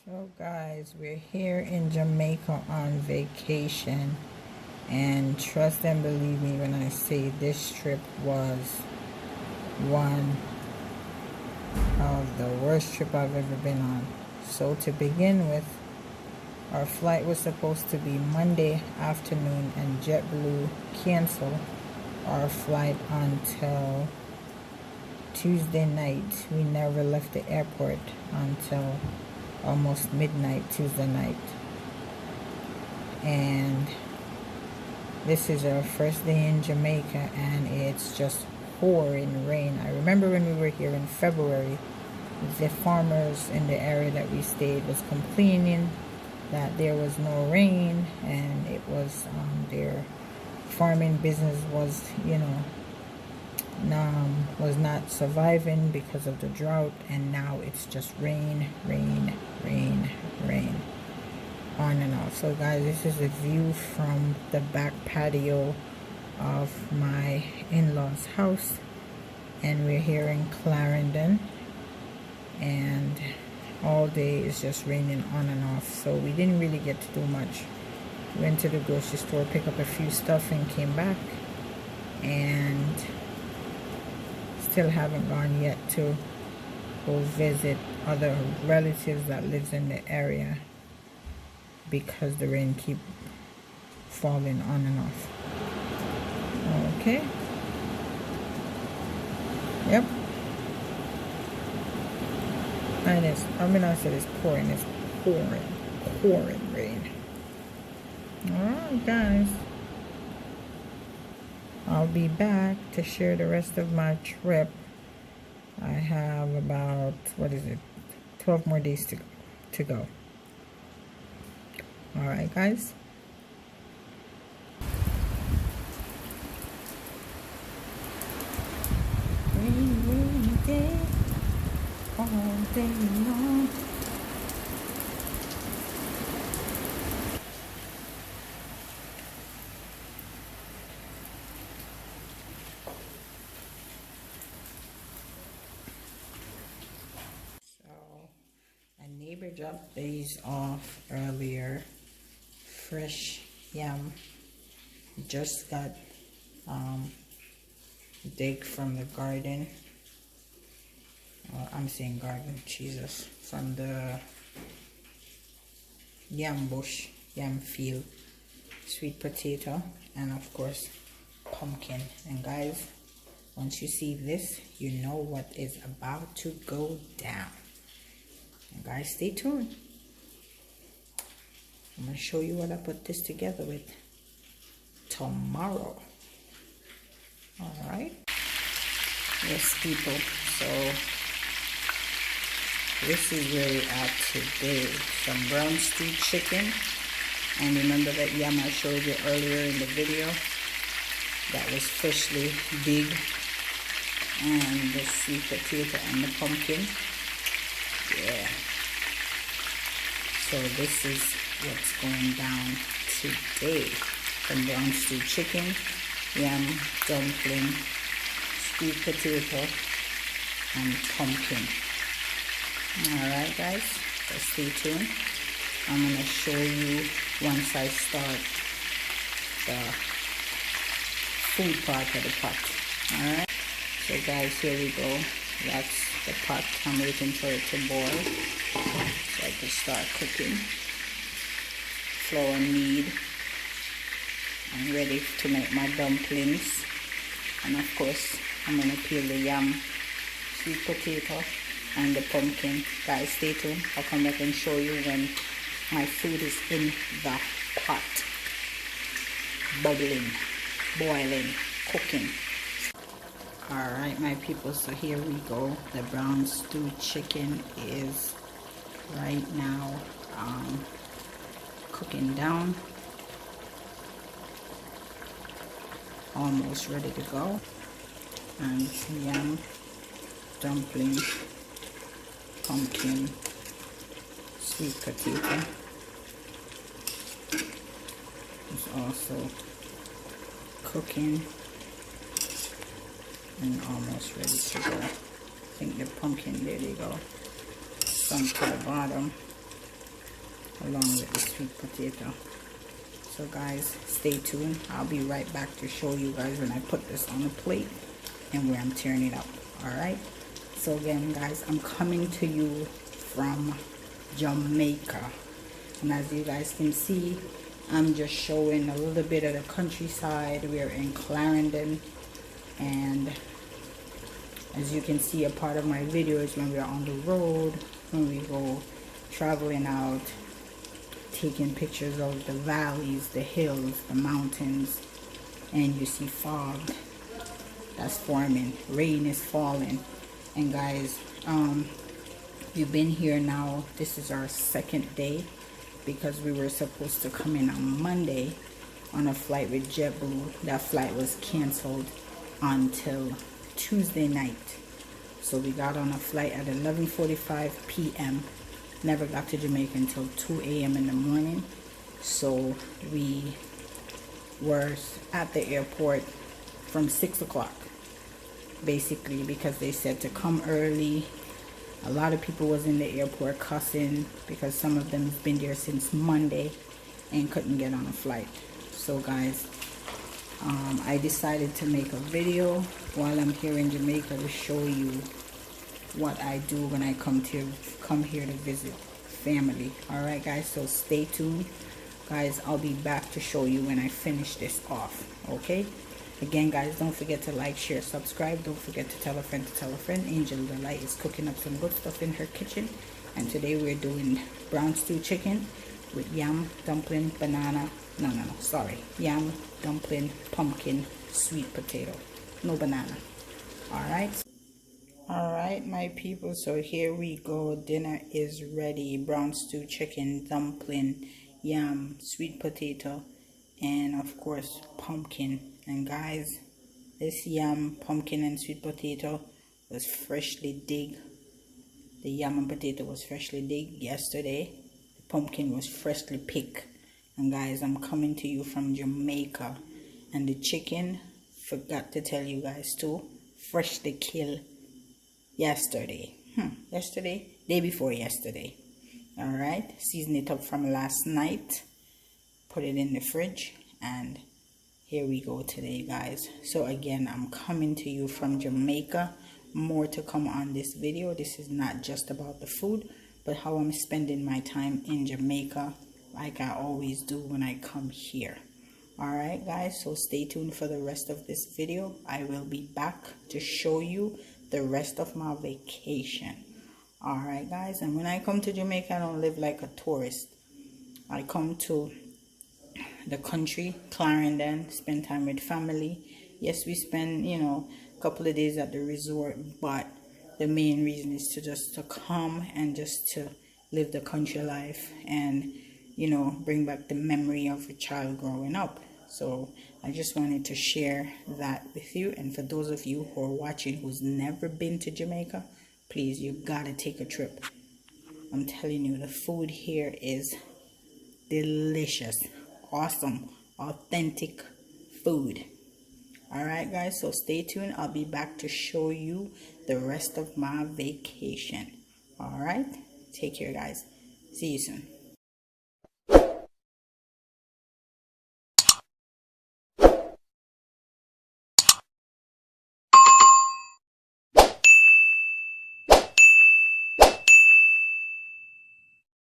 So guys, we're here in Jamaica on vacation, and trust and believe me when I say this trip was one of the worst trip I've ever been on. So to begin with, our flight was supposed to be Monday afternoon, and JetBlue canceled our flight until Tuesday night. We never left the airport until almost midnight Tuesday night. And this is our first day in Jamaica, and it's just pouring rain. I remember when we were here in February, the farmers in the area that we stayed was complaining that there was no rain, and it was their farming business was was not surviving because of the drought. And now it's just rain on and off. So guys, this is a view from the back patio of my in-laws house, and we're here in Clarendon, and all day it's just raining on and off. So we didn't really get to do much. We went to the grocery store, pick up a few stuff, and came back, and still haven't gone yet to go visit other relatives that lives in the area because the rain keep falling on and off. Okay. Yep. And I said it's pouring rain. Alright guys, I'll be back to share the rest of my trip. I have about 12 more days to go. Alright guys. Rainy day, all day long. A neighbor dropped these off earlier. Fresh yam. Just got dig from the garden. I'm saying garden, Jesus. From the yam bush, yam field. Sweet potato, and of course pumpkin. And guys, once you see this, you know what is about to go down. And guys, stay tuned. I'm going to show you what I put this together with tomorrow. Alright. Yes, people. So, this is where we're at today. Some brown stewed chicken. And remember that yam I showed you earlier in the video? That was freshly big. And the sweet potato and the pumpkin. Yeah. So this is what's going down today. Some brown stewed chicken, yam, dumpling, sweet potato, and pumpkin. Alright guys, so stay tuned. I'm going to show you once I start the food part of the pot. Alright, so guys, here we go. That's the pot. I'm waiting for it to boil so I can start cooking. Flour, knead. I'm ready to make my dumplings. And of course, I'm going to peel the yam, sweet potato, and the pumpkin. Guys, stay tuned. I'll come back and show you when my food is in the pot. Bubbling, boiling, cooking. Alright my people, so here we go. The brown stewed chicken is right now cooking down. Almost ready to go. And yam, dumpling, pumpkin, sweet potato is also cooking and almost ready to go. I think the pumpkin, there they go, sunk to the bottom. along with the sweet potato. So guys, stay tuned. I'll be right back to show you guys when I put this on the plate and where I'm tearing it up. Alright, so again guys, I'm coming to you from Jamaica, and as you guys can see, I'm just showing a little bit of the countryside. We're in Clarendon, and as you can see, a part of my video is when we're on the road, when we go traveling out, taking pictures of the valleys, the hills, the mountains, and you see fog that's forming, rain is falling. And guys, we've been here now, this is our second day, because we were supposed to come in on Monday on a flight with JetBlue. That flight was canceled until Tuesday night. So we got on a flight at 11:45 p.m. Never got to Jamaica until 2 a.m. in the morning. So we were at the airport from 6 o'clock, basically, because they said to come early. A lot of people was in the airport cussing because some of them have been there since Monday and couldn't get on a flight. So guys, I decided to make a video while I'm here in Jamaica to show you what I do when I come here to visit family. Alright guys, so stay tuned guys. I'll be back to show you when I finish this off. Okay, again guys, don't forget to like, share, subscribe. Don't forget to tell a friend to tell a friend. Angel Delight is cooking up some good stuff in her kitchen, and today we're doing brown stew chicken with yam, dumpling, banana, yam, dumpling, pumpkin, sweet potato, no banana. Alright my people, so here we go. Dinner is ready. Brown stew chicken, dumpling, yam, sweet potato, and of course pumpkin. And guys, this yam, pumpkin, and sweet potato was freshly dig. The yam and potato was freshly dig yesterday. The pumpkin was freshly picked. And guys, I'm coming to you from Jamaica, and the chicken, forgot to tell you guys too, freshly killed yesterday. Day before yesterday. Alright, season it up from last night, put it in the fridge, and here we go today guys. So again, I'm coming to you from Jamaica. More to come on this video. This is not just about the food, but how I'm spending my time in Jamaica, like I always do when I come here. Alright guys, so stay tuned for the rest of this video. I will be back to show you the rest of my vacation. Alright guys, and when I come to Jamaica, I don't live like a tourist. I come to the country, Clarendon, spend time with family. Yes, we spend, a couple of days at the resort, but the main reason is to come and just to live the country life and, bring back the memory of a child growing up. So I just wanted to share that with you. And for those of you who are watching who's never been to Jamaica, please, you gotta take a trip. I'm telling you, the food here is delicious, awesome, authentic food. Alright guys, so stay tuned. I'll be back to show you the rest of my vacation. Alright, take care guys. See you soon.